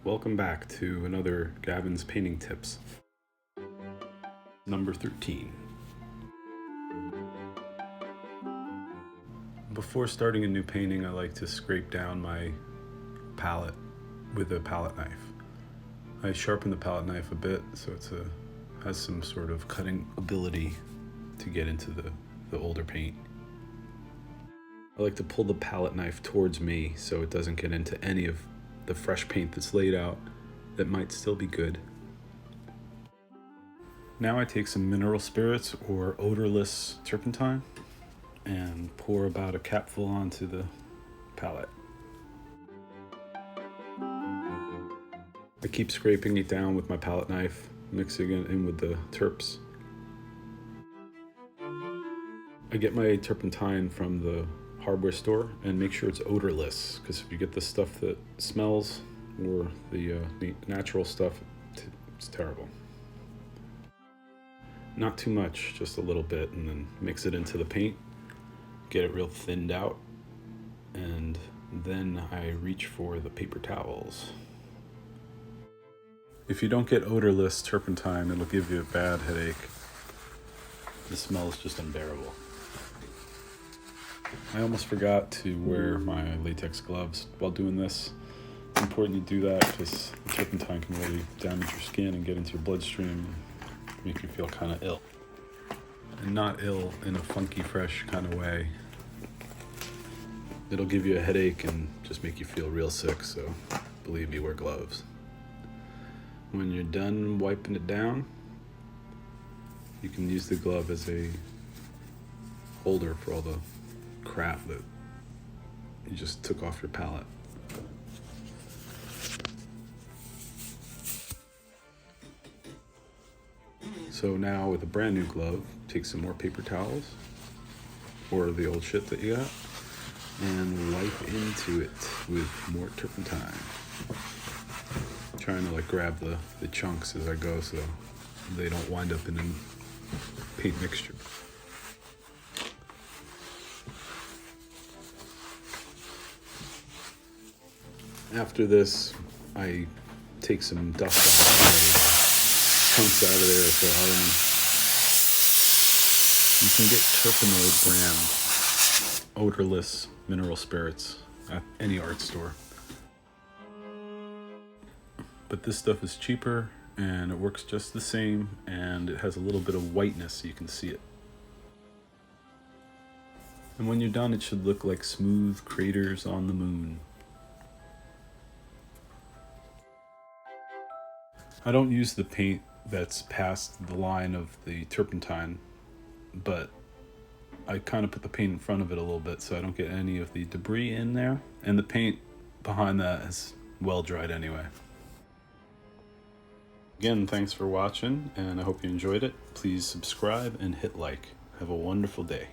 Welcome back to another Gavin's Painting Tips. Number 13. Before starting a new painting, I like to scrape down my palette with a palette knife. I sharpen the palette knife a bit so it has some sort of cutting ability to get into the older paint. I like to pull the palette knife towards me so it doesn't get into any of the fresh paint that's laid out that might still be good. Now I take some mineral spirits or odorless turpentine and pour about a capful onto the palette. I keep scraping it down with my palette knife, mixing it in with the terps. I get my turpentine from the hardware store and make sure it's odorless, because if you get the stuff that smells or the natural stuff, it's terrible. Not too much, just a little bit, and then mix it into the paint, get it real thinned out, and then I reach for the paper towels. If you don't get odorless turpentine, it'll give you a bad headache. The smell is just unbearable. I almost forgot to wear my latex gloves while doing this. It's important you do that because the turpentine can really damage your skin and get into your bloodstream and make you feel kind of ill. And not ill in a funky, fresh kind of way. It'll give you a headache and just make you feel real sick, so believe me, wear gloves. When you're done wiping it down, you can use the glove as a holder for all the crap that you just took off your palette. So now with a brand new glove, take some more paper towels or the old shit that you got and wipe into it with more turpentine. Trying to grab the chunks as I go so they don't wind up in a paint mixture. After this, I take some dust off, chunks out of there so you can get terpenoid brand odorless mineral spirits at any art store. But this stuff is cheaper and it works just the same, and it has a little bit of whiteness so you can see it. And when you're done, it should look like smooth craters on the moon. I don't use the paint that's past the line of the turpentine, but I kind of put the paint in front of it a little bit so I don't get any of the debris in there, and the paint behind that is well dried anyway. Again, thanks for watching, and I hope you enjoyed it. Please subscribe and hit like. Have a wonderful day.